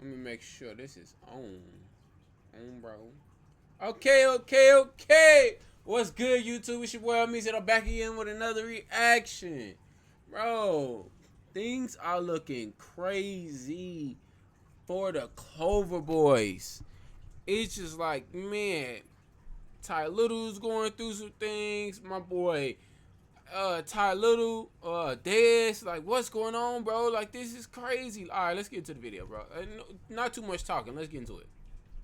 Let me make sure this is on. On, bro. Okay. What's good, YouTube? It's your boy Omeezy. I'm back again with another reaction. Bro, things are looking crazy for the Clover Boys. It's just like, man, Ty Little's going through some things. My boy, Ty Little, Dezz, like, what's going on, bro? Like, this is crazy. All right, let's get into the video, bro. Not too much talking. Let's get into it.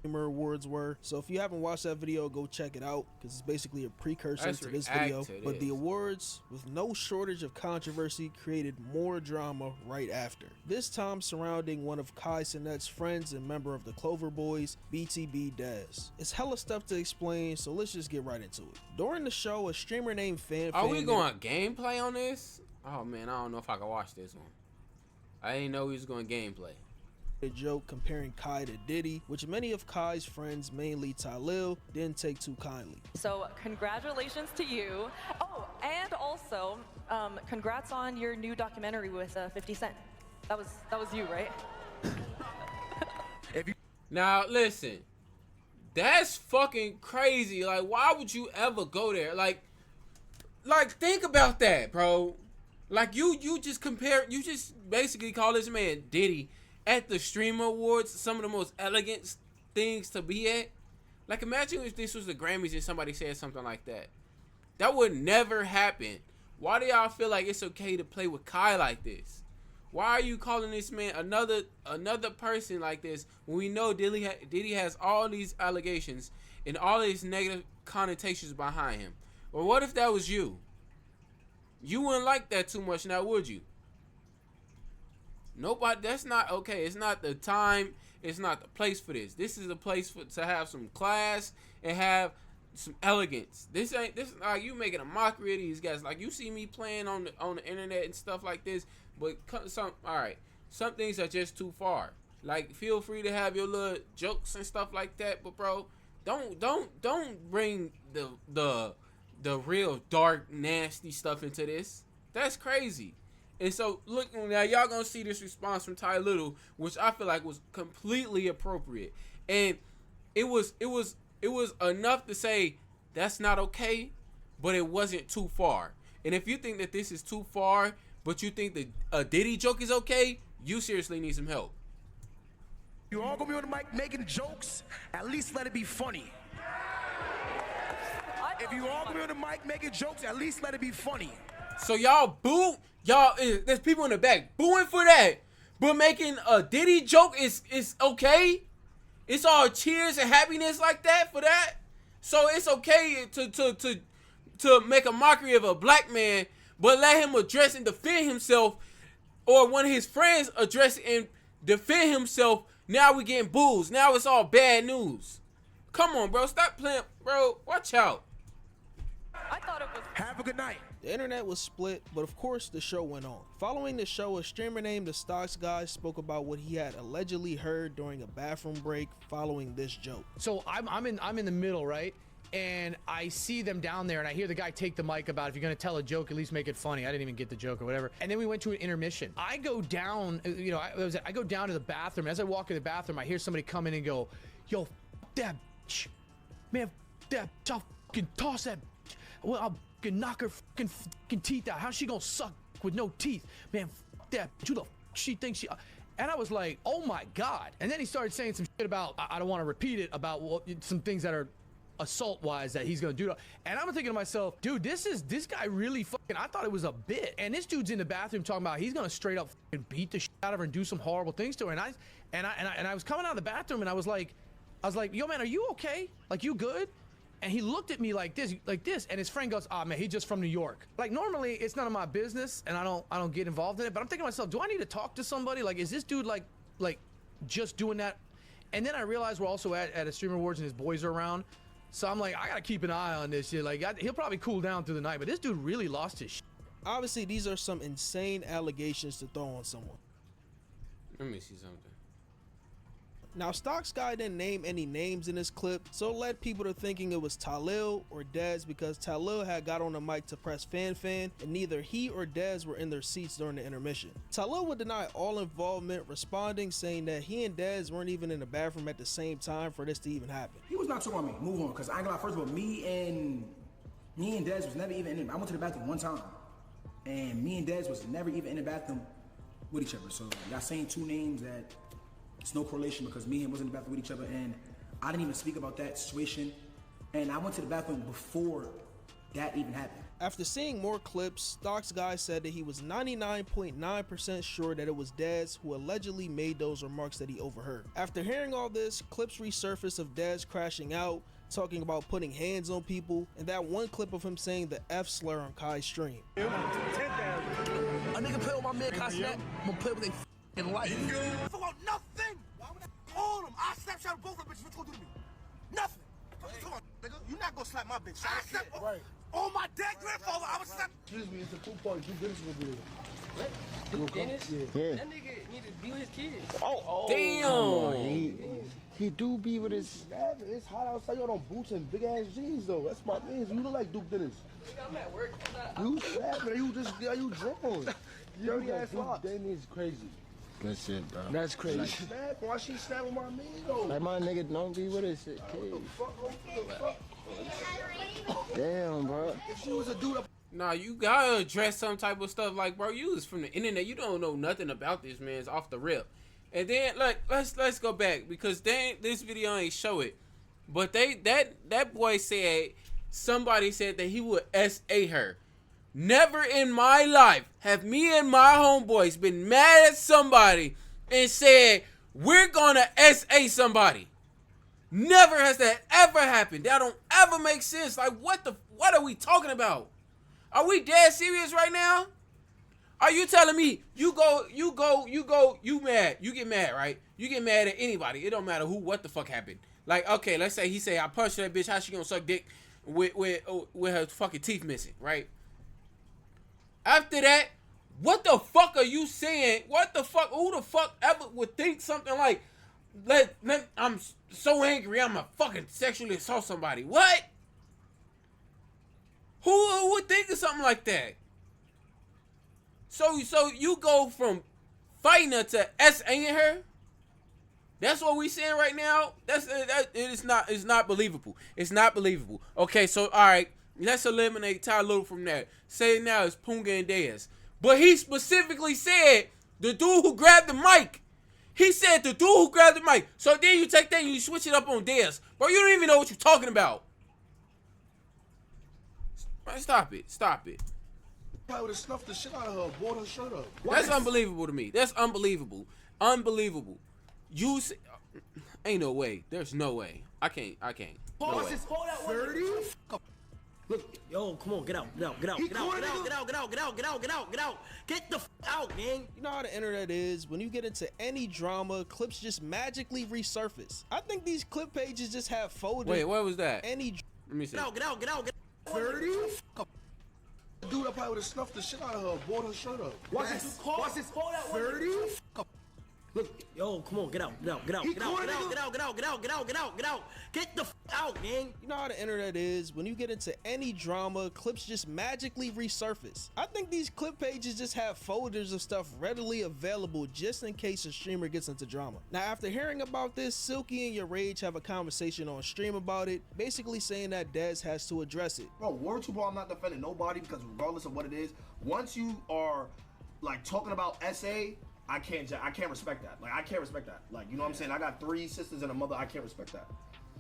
Awards were. So if you haven't watched that video, go check it out because it's basically a precursor to this video. But the awards, with no shortage of controversy, created more drama right after. This time surrounding one of Kai Cenat's friends and member of the Clover Boys, BTB Dezz. It's hella stuff to explain, so let's just get right into it. During the show, a streamer named Fan. Are we going gameplay on this? Oh man, I don't know if I can watch this one. I didn't know he was going gameplay. A joke comparing Kai to Diddy, which many of Kai's friends, mainly Tylil, didn't take too kindly. So congratulations to you. Oh, and also, congrats on your new documentary with 50 Cent. That was you, right? Now listen, that's fucking crazy. Like, why would you ever go there? Like think about that, bro. Like you just basically call this man Diddy at the Streamer Awards, some of the most elegant things to be at. Like, imagine if this was the Grammys and somebody said something like that. That would never happen. Why do y'all feel like it's okay to play with Kai like this? Why are you calling this man another person like this when we know Diddy has all these allegations and all these negative connotations behind him? Or what if that was you? You wouldn't like that too much now, would you? Nobody. That's not okay. It's not the time. It's not the place for this. This is a place to have some class and have some elegance. This like you making a mockery of these guys. Like, you see me playing on the internet and stuff like this, but some things are just too far. Like, feel free to have your little jokes and stuff like that, but bro, don't bring the real dark, nasty stuff into this. That's crazy. And so, look, now y'all gonna see this response from Ty Little, which I feel like was completely appropriate, and it was enough to say that's not okay, but it wasn't too far. And if you think that this is too far, but you think that a Diddy joke is okay, you seriously need some help. You all gonna be on the mic making jokes? At least let it be funny. If you all gonna be on the mic making jokes, at least let it be funny. So y'all boo, there's people in the back booing for that, but making a Diddy joke is okay. It's all cheers and happiness like that for that. So it's okay to make a mockery of a black man, but let him address and defend himself, or one of his friends address and defend himself. Now we getting boos. Now it's all bad news. Come on, bro, stop playing, bro. Watch out. I thought it was. Have a good night. The internet was split, but of course the show went on. Following the show, a streamer named The Stocks Guy spoke about what he had allegedly heard during a bathroom break following this joke. So I'm in the middle, right? And I see them down there, and I hear the guy take the mic about, if you're gonna tell a joke, at least make it funny. I didn't even get the joke or whatever. And then we went to an intermission. I go down, I go down to the bathroom. As I walk in the bathroom, I hear somebody come in and go, "Yo, f that bitch, man, f that bitch, I'll fucking toss that bitch. Well, I'll fucking knock her fucking teeth out. How's she gonna suck with no teeth, man? F that bitch. Who the f she thinks she?" And I was like, "Oh my god!" And then he started saying some shit about, I don't want to repeat it, about some things that are assault wise that he's gonna do. And I'm thinking to myself, dude, this guy really fucking, I thought it was a bit. And this dude's in the bathroom talking about he's gonna straight up fucking beat the shit out of her and do some horrible things to her. And I was coming out of the bathroom, and I was like, "Yo, man, are you okay? Like, you good?" And he looked at me like this, and his friend goes, "Ah, man, he's just from New York." Like, normally it's none of my business, and I don't get involved in it. But I'm thinking to myself, do I need to talk to somebody? Like, is this dude like just doing that? And then I realized we're also at a Streamer Awards, and his boys are around. So I'm like, I gotta keep an eye on this shit. Like, he'll probably cool down through the night, but this dude really lost his shit. Obviously, these are some insane allegations to throw on someone. Let me see something. Now, Stocks Guy didn't name any names in this clip, so it led people to thinking it was Talil or Dezz because Talil had got on the mic to press Fan and neither he or Dezz were in their seats during the intermission. Talil would deny all involvement, responding saying that he and Dezz weren't even in the bathroom at the same time for this to even happen. He was not talking about me. Move on, because I ain't gonna lie. First of all, me and Dezz was never even in. I went to the bathroom one time, and me and Dezz was never even in the bathroom with each other. So y'all saying two names that it's no correlation because me and him was in the bathroom with each other, and I didn't even speak about that situation. And I went to the bathroom before that even happened. After seeing more clips, Stocks Guy said that he was 99.9% sure that it was Dezz who allegedly made those remarks that he overheard. After hearing all this, clips resurfaced of Dezz crashing out, talking about putting hands on people, and that one clip of him saying the F slur on Kai's stream. A nigga play with my man Kai Snap, I'm gonna play with they f***ing life. I forgot nothing! Why would I all them? I Snapchat both of them bitches, what you gonna do to me? Nothing! Come on, nigga, you not gonna slap my bitch. I snap right. On my dead grandfather, I was slap. Excuse me, it's a pool party, do business with me. What? Dennis? Yeah. That nigga need to be with his kids. Oh, Damn! He do be with his. It's hot outside. You got boots and big ass jeans though. That's my thing. You look like Duke Dennis. I'm at work. You snapping? You drawn? Dirty ass locks. Dennis is crazy. Good shit, bro. That's crazy. Like, snap? Why she snapping my man though? Like my nigga don't be with his shit, kid. What the fuck? Damn, bro. If she was a dude up. Nah, you gotta address some type of stuff like, bro, you was from the internet. You don't know nothing about this man's off the rip. And then like let's go back because then this video ain't show it. But that boy said somebody said that he would SA her. Never in my life have me and my homeboys been mad at somebody and said we're gonna SA somebody. Never has that ever happened. That don't ever make sense. Like what are we talking about? Are we dead serious right now? Are you telling me you mad? You get mad, right? You get mad at anybody. It don't matter what the fuck happened. Like, okay, let's say he say I punched that bitch. How she gonna suck dick with her fucking teeth missing, right? After that, what the fuck are you saying? What the fuck? Who the fuck ever would think something like, I'm so angry, I'm gonna fucking sexually assault somebody? What? Who would think of something like that? So you go from fighting her to SAing her? That's what we saying right now? It's not believable. It's not believable. Okay, so all right, let's eliminate Ty Little from that. Say now it's Punga and Dezz. But he specifically said the dude who grabbed the mic. He said the dude who grabbed the mic. So then you take that and you switch it up on Dezz. Bro, you don't even know what you're talking about. Stop it. Stop it. I would have snuffed the shit out of her, bought her shirt up. That's unbelievable to me. That's unbelievable. Unbelievable. You say, ain't no way. There's no way. I can't. No way. 30? Look, yo, come on, get out. Get the f out, man. You know how the internet is. When you get into any drama, clips just magically resurface. I think these clip pages just have folders. Wait, what was that? Let me see. Get out. 30? Dude, I probably would have snuffed the shit out of her, bought her shirt up. Watch this. 30? Look, yo, come on, get out. Get the f out, man. You know how the internet is. When you get into any drama, clips just magically resurface. I think these clip pages just have folders of stuff readily available just in case a streamer gets into drama. Now, after hearing about this, Silky and Your Rage have a conversation on stream about it, basically saying that Dezz has to address it. Bro, word to ball, I'm not defending nobody because regardless of what it is, once you are like talking about SA, I can't respect that. Like, I can't respect that. Like, you know what I'm saying? I got 3 sisters and a mother. I can't respect that.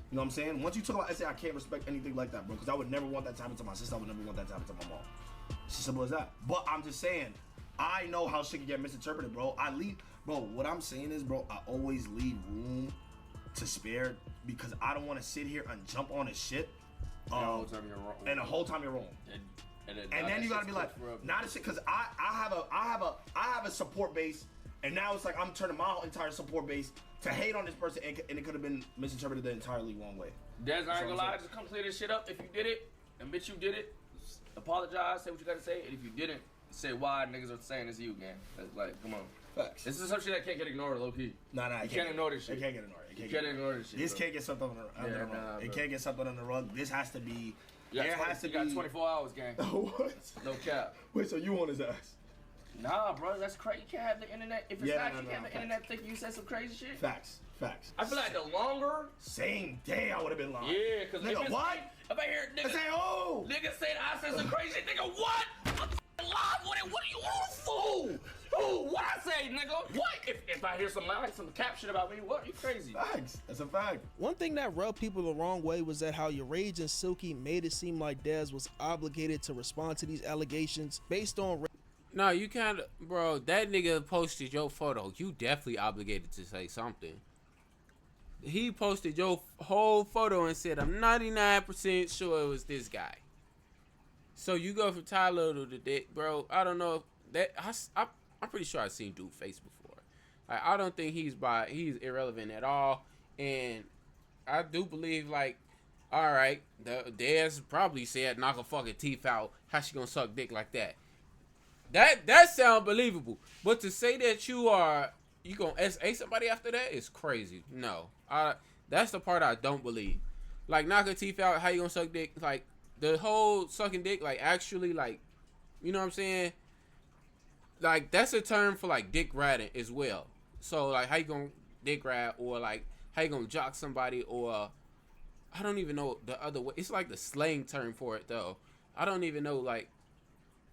You know what I'm saying? Once you talk about SA, I can't respect anything like that, bro. Because I would never want that to happen to my sister. I would never want that to happen to my mom. It's as simple as that. But I'm just saying, I know how shit can get misinterpreted, bro. What I'm saying is, bro, I always leave room to spare because I don't want to sit here and jump on his shit. And the whole time you're wrong. And the whole time you're wrong. And then you gotta be like, not a shit, because I have a support base. And now it's like I'm turning my entire support base to hate on this person, and it could have been misinterpreted the entirely wrong way. Dezz, I ain't gonna lie, just come clear this shit up. If you did it, admit you did it, apologize, say what you gotta say, and if you didn't, say why niggas are saying it's you, gang. Like, come on. Facts. This is some shit that can't get ignored, low key. Nah, you can't ignore this shit. It can't get ignored. You can't ignore this shit. This bro. can't get something under the rug. It can't get something on the rug. This has to be. You got 24 hours, gang. What? No cap. Wait, so you on his ass? Nah, bro, that's crazy. You can't have the internet. If it's Yeah, not, no, you no, can't have the internet thinking you said some crazy shit. Facts. I feel like the longer. Same day I would have been lying. Yeah, because nigga, what? If I hear I say, oh. nigga said I said some crazy shit, nigga, what? I'm live with it. What are you on, fool? Fool, what I say, nigga? What? If I hear some cap shit about me, what? You crazy? Facts. That's a fact. One thing that rubbed people the wrong way was that how Your Rage and Silky made it seem like Dezz was obligated to respond to these allegations based on. No, you can't, bro. That nigga posted your photo. You definitely obligated to say something. He posted your whole photo and said, I'm 99% sure it was this guy. So you go from Tyler to the dick, bro. I don't know if that. I'm pretty sure I've seen dude face before. Like, I don't think he's irrelevant at all. And I do believe, like, all right, the Dezz probably said knock her fucking teeth out. How she gonna suck dick like that? That sounds believable. But to say that you gonna SA somebody after that is crazy. No. That's the part I don't believe. Like, knock her teeth out, how you gonna suck dick? Like, the whole sucking dick, like, actually, like, you know what I'm saying? Like, that's a term for, like, dick riding as well. So, like, how you gonna dick ride, or, like, how you gonna jock somebody, or, I don't even know the other way. It's like the slang term for it, though. I don't even know, like,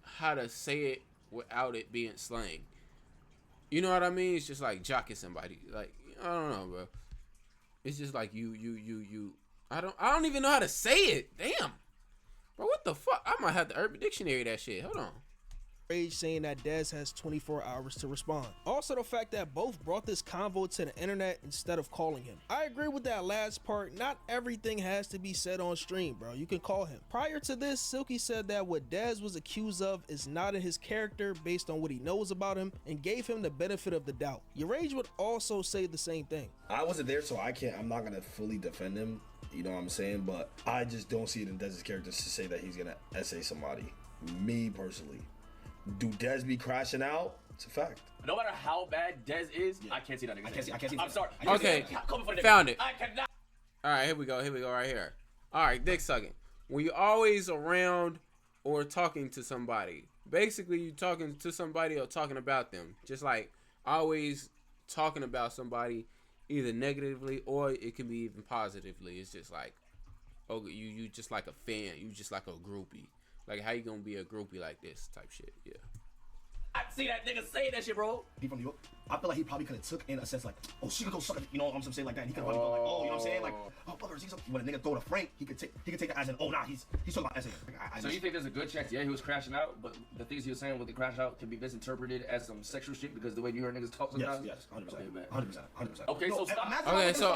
how to say it without it being slang. You know what I mean? It's just like jocking somebody. Like, I don't know, bro. It's just like you. I don't even know how to say it. Damn. Bro, what the fuck? I might have to Urban Dictionary that shit. Hold on. Rage saying that Dezz has 24 hours to respond. Also, the fact that both brought this convo to the internet instead of calling him. I agree with that last part. Not everything has to be said on stream, bro. You can call him. Prior to this, Silky said that what Dezz was accused of is not in his character based on what he knows about him, and gave him the benefit of the doubt. Your Rage would also say the same thing. I wasn't there, so I'm not gonna fully defend him. You know what I'm saying? But I just don't see it in Dezz's character to say that he's gonna SA somebody. Me personally. Do Dezz be crashing out? It's a fact. No matter how bad Dezz is, I can't see that nigga. I can't see. I'm sorry. Okay, found it. I cannot. All right, here we go right here. All right, dick sucking. When you're always around or talking to somebody, basically you talking to somebody or talking about them. Just like always talking about somebody, either negatively or it can be even positively. It's just like, oh, you just like a fan. You just like a groupie. Like, how you gonna be a groupie like this type shit? Yeah. I see that nigga say that shit, bro. He from New York. I feel like he probably could have took in a sense like, oh, she could go suck it. You know what I'm saying? Like that. He could have gone like, oh, you know what I'm saying? Like, oh, brother, when a nigga throw to Frank, he could take it as an, oh, nah, he's talking about SA. So you think there's a good chance? Yeah, he was crashing out, but the things he was saying with the crash out can be misinterpreted as some sexual shit because the way you heard niggas talk sometimes. Yes, 100%. 100%. Okay, so stop. Okay, so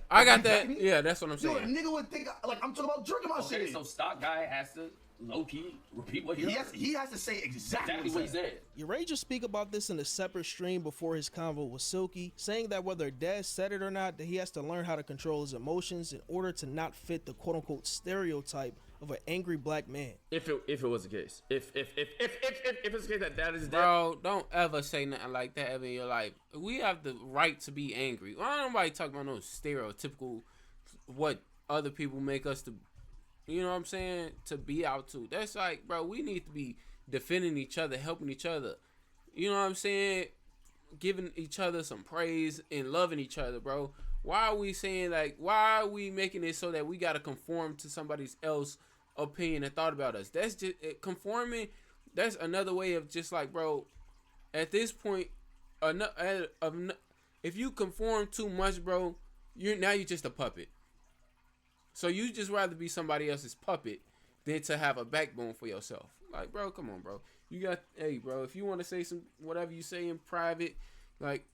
I got that. Yeah, that's what I'm saying. Yo, a nigga would think like I'm talking about jerking my shit. Okay, so stock guy has to low-key repeat what he heard. He has to say exactly what he said. Your Rage will speak about this in a separate stream before his convo with Silky, saying that whether Dezz said it or not, that he has to learn how to control his emotions in order to not fit the quote-unquote stereotype of an angry black man. If it was the case, if it's the case that is bro, don't ever say nothing like that ever in your life. We have the right to be angry. I don't nobody talking about no stereotypical what other people make us to. You know what I'm saying? To be out to. That's like, bro, we need to be defending each other, helping each other. You know what I'm saying? Giving each other some praise and loving each other, bro. Why are we saying, like, why are we making it so that we got to conform to somebody else's opinion and thought about us? That's just conforming. That's another way of just like, bro, at this point, if you conform too much, bro, you're just a puppet. So you just rather be somebody else's puppet than to have a backbone for yourself. Like, bro, come on, bro. You got, hey, bro, if you want to say some, whatever you say in private, like,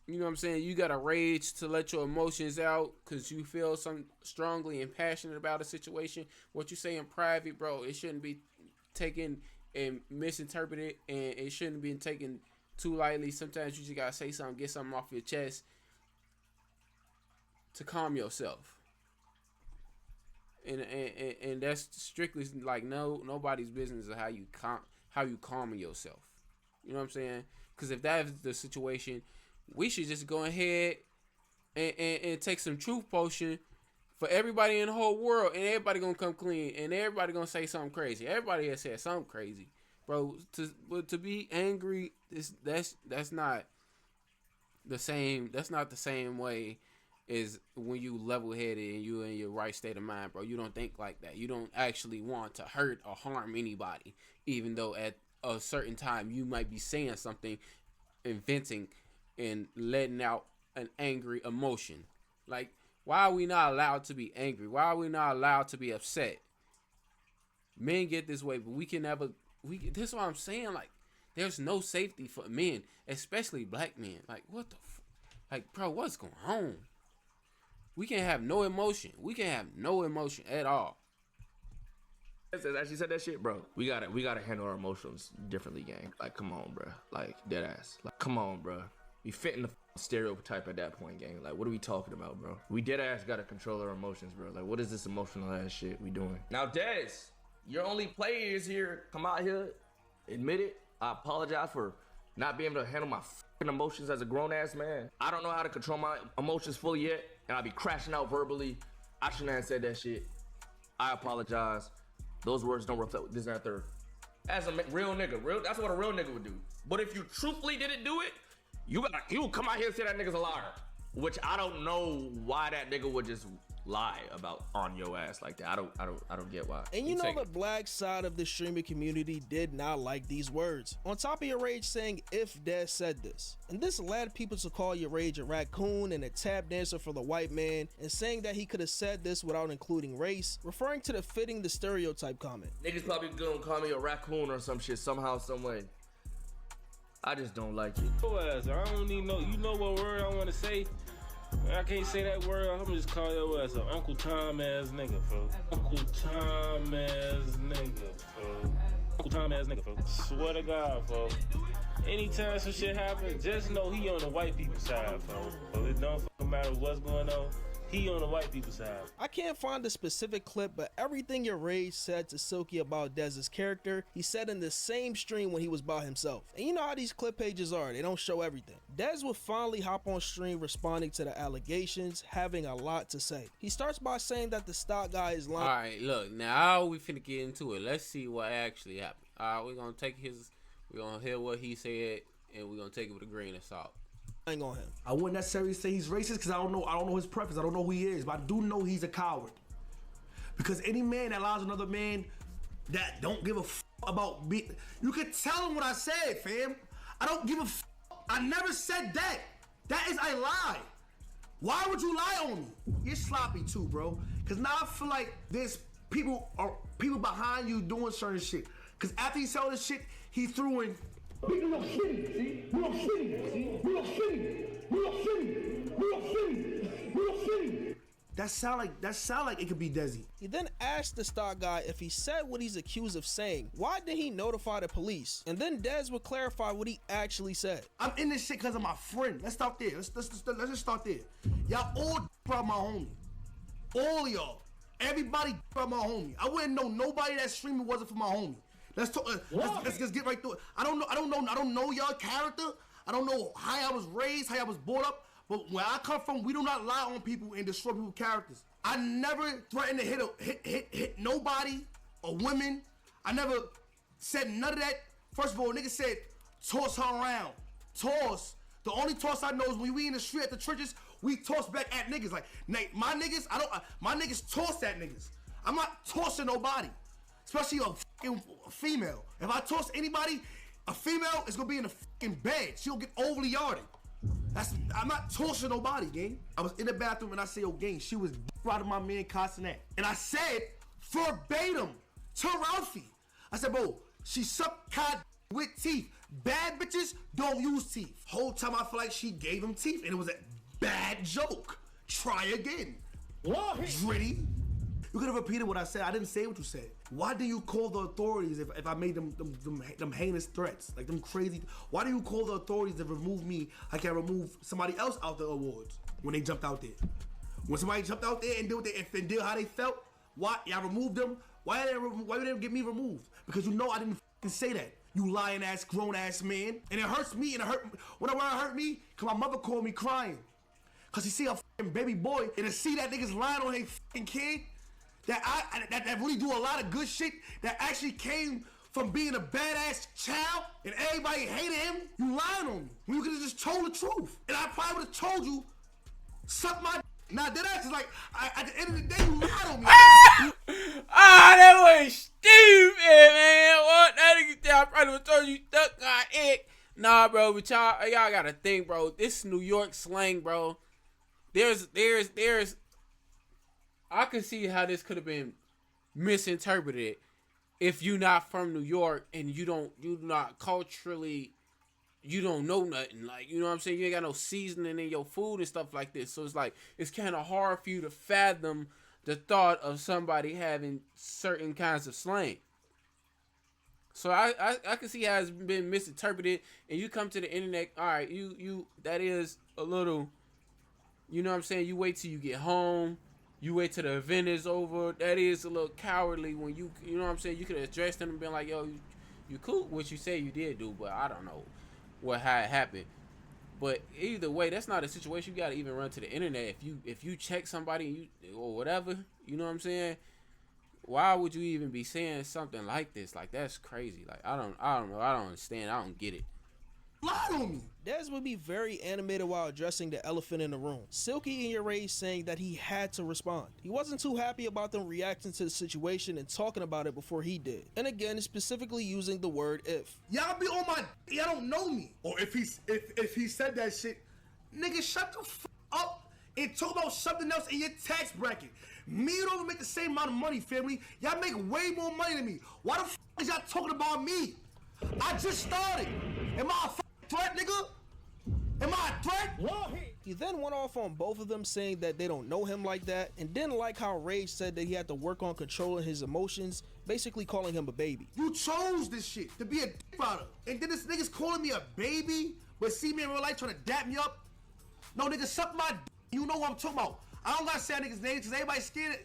you know what I'm saying? You got a rage to let your emotions out because you feel some strongly and passionate about a situation. What you say in private, bro, it shouldn't be taken and misinterpreted, and it shouldn't be taken too lightly. Sometimes you just got to say something, get something off your chest to calm yourself. And that's strictly like nobody's business of how you calm yourself. You know what I'm saying? Because if that is the situation, we should just go ahead and take some truth potion for everybody in the whole world, and everybody gonna come clean, and everybody gonna say something crazy. Everybody has said something crazy, bro. To be angry, that's not the same. That's not the same way as when you level-headed and you in your right state of mind, bro. You don't think like that. You don't actually want to hurt or harm anybody, even though at a certain time you might be saying something, inventing, and letting out an angry emotion. Like, why are we not allowed to be angry? Why are we not allowed to be upset? Men get this way, but we can never. This is what I'm saying. Like, there's no safety for men, especially black men. Like, what the, like, bro, what's going on? We can't have no emotion. We can't have no emotion at all. Actually said that shit, bro. We gotta handle our emotions differently, gang. Like, come on, bro. Like, dead ass. Like, come on, bro. We fit in the stereotype at that point, gang. Like, what are we talking about, bro? We dead ass gotta control our emotions, bro. Like, what is this emotional ass shit we doing? Now, Dezz, your only players here, come out here, admit it. I apologize for not being able to handle my fucking emotions as a grown ass man. I don't know how to control my emotions fully yet, and I'll be crashing out verbally. I shouldn't have said that shit. I apologize. Those words don't reflect this and that third. As a real nigga, that's what a real nigga would do. But if you truthfully didn't do it, you come out here and say that nigga's a liar. Which I don't know why that nigga would just lie about on your ass like that. I don't get why. And you know the black side of the streaming community did not like these words. On top of your rage saying if Dezz said this. And this led people to call your rage a raccoon and a tap dancer for the white man, and saying that he could have said this without including race, referring to the fitting the stereotype comment. Niggas probably gonna call me a raccoon or some shit somehow, some way. I just don't like it. I don't even know. You know what word I want to say? I can't say that word. I'm just call your ass an Uncle Tom ass nigga, folks. Uncle Tom ass nigga, folks. Uncle Tom ass nigga, folks. Swear to God, folks. Anytime some shit happens, just know he on the white people's side, folks. It don't fucking matter what's going on. He on the white people's side. I can't find a specific clip, but everything your rage said to Silky about Dezz's character, he said in the same stream when he was by himself. And you know how these clip pages are, they don't show everything. Dezz would finally hop on stream responding to the allegations, having a lot to say. He starts by saying that the stock guy is lying. Alright, look, now we finna get into it. Let's see what actually happened. Alright, we're gonna hear what he said, and we're gonna take it with a grain of salt. On him. I wouldn't necessarily say he's racist because I don't know his preference. I don't know who he is, but I do know he's a coward. Because any man that allows another man that don't give a f about me, you could tell him what I said, fam. I don't give a f. I never said that. That is a lie. Why would you lie on me? You're sloppy too, bro. Because now I feel like there's people behind you doing certain shit. Because after he said this shit, he threw in. Real shitty, see? Real shitty, see? Real shitty. Real shitty. Real shitty. Real shitty. That sound like it could be Dezzy. He then asked the stock guy if he said what he's accused of saying, why did he notify the police? And then Dezz would clarify what he actually said. I'm in this shit because of my friend. Let's start there. Let's just start there. Y'all all about my homie. All of y'all. Everybody about my homie. I wouldn't know nobody that streaming wasn't for my homie. Let's talk. Let's just get right through it. I don't know y'all character. I don't know how I was raised, how I was brought up. But where I come from, we do not lie on people and destroy people's characters. I never threatened to hit nobody or women. I never said none of that. First of all, nigga said toss her around. Toss. The only toss I know is when we in the street at the churches, we toss back at niggas. Like my niggas, my niggas toss at niggas. I'm not tossing nobody. Especially a fucking female. If I toss anybody, a female is gonna be in the fucking bed. She'll get overly yarded. I'm not tossing nobody, gang. I was in the bathroom and I said, yo, gang, she was right of my man Castanet. And I said verbatim to Ralphie. I said, bro, she sucked cod with teeth. Bad bitches don't use teeth. Whole time I feel like she gave him teeth and it was a bad joke. Try again. Dritty. You could have repeated what I said. I didn't say what you said. Why do you call the authorities if I made them heinous threats, like them crazy? Why do you call the authorities to remove me like I remove somebody else out the awards when they jumped out there? When somebody jumped out there and did how they felt, why y'all removed them? Why didn't get me removed? Because you know I didn't say that. you lying ass, grown ass man. And it hurts me, and it hurt me, cause my mother called me crying. Cause she see a fucking baby boy, and to see that niggas lying on his fucking kid, that really do a lot of good shit, that actually came from being a badass child, and everybody hated him, you lying on me. When you could've just told the truth. And I probably would've told you, suck my Now that ass is like, at the end of the day, you lied on me. That was stupid, man. What? That nigga, I probably would've told you, suck my egg. Nah, bro, but y'all gotta think, bro. This New York slang, bro. There's I can see how this could have been misinterpreted if you not from New York and you not culturally, you don't know nothing. Like, you know what I'm saying? You ain't got no seasoning in your food and stuff like this. So it's like, it's kind of hard for you to fathom the thought of somebody having certain kinds of slang. So I can see how it's been misinterpreted, and you come to the internet, all right, you that is a little, you know what I'm saying, you wait till you get home, you wait till the event is over. That is a little cowardly when you know what I'm saying, you could have addressed them and been like, yo, you cool what you say you did do, but I don't know how it happened. But either way, that's not a situation you gotta even run to the internet. If you check somebody or whatever, you know what I'm saying, why would you even be saying something like this? Like, that's crazy. Like, I don't know. I don't understand. I don't get it. Lie on me. Dezz would be very animated while addressing the elephant in the room. Silky in your rage saying that he had to respond. He wasn't too happy about them reacting to the situation and talking about it before he did. And again, specifically using the word if. Y'all be on my, y'all don't know me. Or if he said that shit, nigga, shut the f up and talk about something else in your tax bracket. Me don't even make the same amount of money, family. Y'all make way more money than me. Why the f is y'all talking about me? I just started. Am I a threat, nigga? Am I a threat? He then went off on both of them, saying that they don't know him like that, and didn't like how Rage said that he had to work on controlling his emotions, basically calling him a baby. You chose this shit to be a dick rider, and then this nigga's calling me a baby, but see me in real life trying to dap me up? No, nigga, suck my dick. You know what I'm talking about. I don't gotta say a nigga's name because everybody's scared.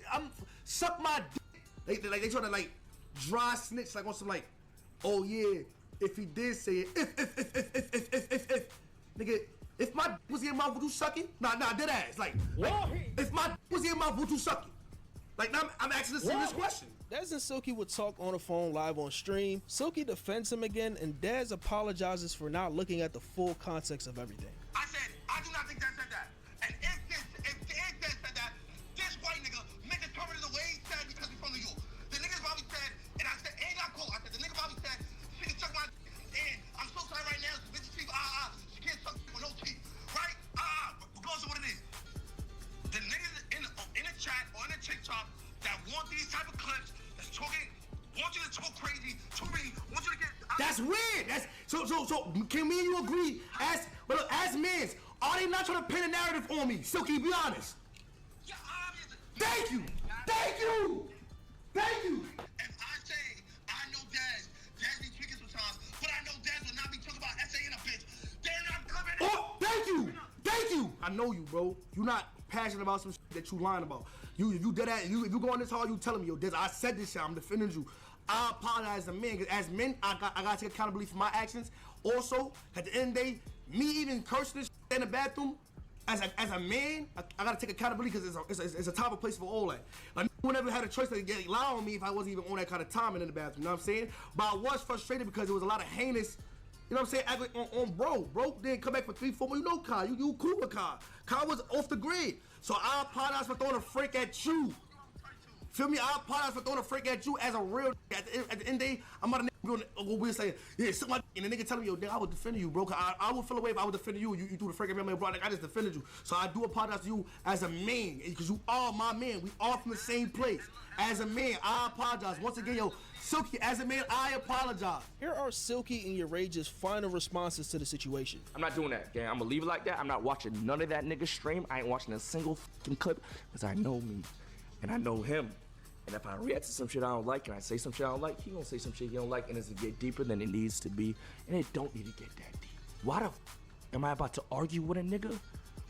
Suck my dick. They trying to like dry snitch, like on some like, oh yeah, if he did say it, if nigga, if my dick was in your mouth, would you suck it? Nah, dead ass. Like if my dick was in your mouth, would you suck it? Like, now I'm asking a serious question. Dezz and Silky would talk on the phone live on stream. Silky defends him again, and Dezz apologizes for not looking at the full context of everything. I said, I do not think Dezz said that. And if Dezz said that, this white nigga make it cover the way he said because he's from New York. The nigga probably said, and I said, ain't got cool. I said, the nigga probably said, she can suck my and I'm so sorry right now, bitch teeth, she can't suck with no teeth. Right? Regardless of what it is. The niggas in the chat or in the TikTok that want these type of clips, that's talking, want you to talk crazy, to me, want you to get. That's weird. That's so. Can me and you agree? As men, are they not trying to paint a narrative on me? Silky, be honest. Yeah, obviously. Thank you. If I say I know Dezz be tweaking sometimes, but I know Dezz will not be talking about SA in a bitch. They're not coming. Oh, thank you. I know you, bro. You not passionate about some shit that you lying about. You dead ass. If you go on this hard, you telling me, yo, Dezz, I said this shit. I'm defending you. I apologize as a man, because as men, I gotta take accountability for my actions. Also, at the end of the day, me even cursing this shit in the bathroom, as a man, I gotta take accountability because it's a type of place for all that. Like, no one ever had a choice to lie on me if I wasn't even on that kind of time in the bathroom, you know what I'm saying? But I was frustrated because there was a lot of heinous, you know what I'm saying, on bro. Bro didn't come back for 3-4 months. You know Kai, you cool with Kai. Kai was off the grid. So I apologize for throwing a freak at you. Feel me? I apologize for throwing a freak at you as a real. At the end of the day, I'm not a nigga we'll say, yeah, suck my dick, and the nigga telling me, yo, nigga, I would defend you, bro. I would feel away if I would defend you. You threw the freak at me, bro. Like, I just defended you. So I do apologize to you as a man, because you are my man. We all from the same place. As a man, I apologize. Once again, yo, Silky, as a man, I apologize. Here are Silky and Your Rage's final responses to the situation. I'm not doing that, gang. I'm gonna leave it like that. I'm not watching none of that nigga stream. I ain't watching a single fucking clip because I know me and I know him. And if I react to some shit I don't like and I say some shit I don't like, he gonna say some shit he don't like, and it's gonna get deeper than it needs to be. And it don't need to get that deep. Why the am I about to argue with a nigga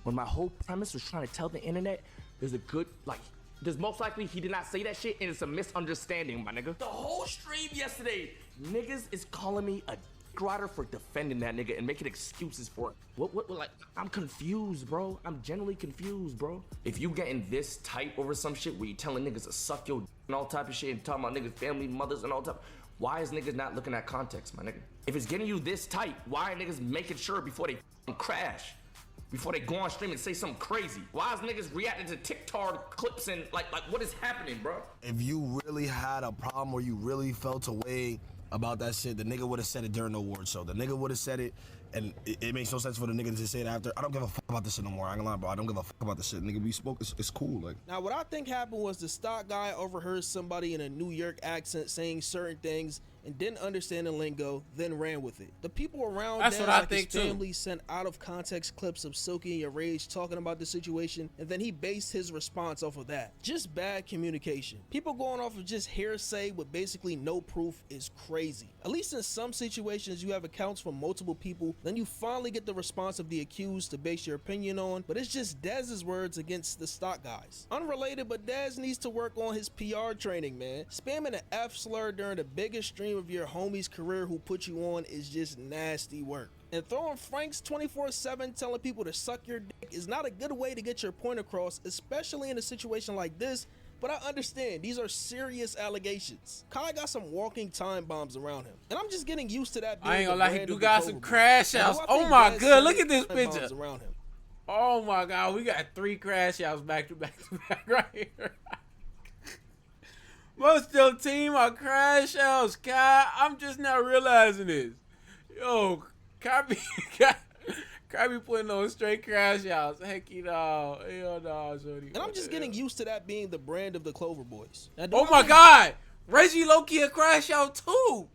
when my whole premise was trying to tell the internet there's a good, like, There's most likely he did not say that shit and it's a misunderstanding, my nigga. The whole stream yesterday, niggas is calling me a rider for defending that nigga and making excuses for it. What, like, I'm confused, bro. I'm genuinely confused, bro. If you getting this tight over some shit where you telling niggas to suck your and all type of shit and talking about niggas, family, mothers and all type, why is niggas not looking at context, my nigga? If it's getting you this tight, why are niggas making sure before they crash? Before they go on stream and say something crazy? Why is niggas reacting to TikTok clips and like what is happening, bro? If you really had a problem or you really felt a way about that shit, the nigga would have said it during the award show. The nigga would have said it, and it makes no sense for the nigga to just say it after. I don't give a fuck about this shit no more. I ain't gonna lie, bro. I don't give a fuck about this shit. Nigga, we spoke. It's cool. Like, now, what I think happened was the stock guy overheard somebody in a New York accent saying certain things and didn't understand the lingo, then ran with it. The people around That's Dezz, what I like think his too. family, sent out of context clips of Silky and Rage talking about the situation, and then he based his response off of that. Just bad communication. People going off of just hearsay with basically no proof is crazy. At least in some situations you have accounts from multiple people, then you finally get the response of the accused to base your opinion on, but it's just Dezz's words against the stock guys. Unrelated, but Dezz needs to work on his PR training, man. Spamming an F slur during the biggest stream of your homie's career who put you on is just nasty work. And throwing Franks 24/7 telling people to suck your dick is not a good way to get your point across, especially in a situation like this. But I understand, these are serious allegations. Kai got some walking time bombs around him, and I'm just getting used to that. I ain't gonna lie, he do got some crash outs. Oh my god, look at this picture. Around him. Oh my god, we got 3 crash outs back to back to back right here. Most of your team are crash outs, Kai. I'm just not realizing this. Yo, Kai be putting on straight crash outs. Heck, you know. Hell no, shorty. And I'm just getting used to that being the brand of the Clover Boys. Now, oh my god, Reggie Loki a crash out too.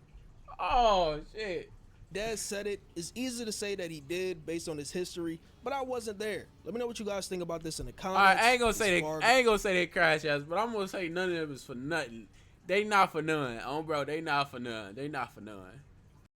Oh shit. Dezz said it. It's easy to say that he did based on his history, but I wasn't there. Let me know what you guys think about this in the comments. Alright, I ain't gonna say they crash outs, but I'm gonna say none of them is for nothing. They not for none. Oh bro, they not for none. They not for none.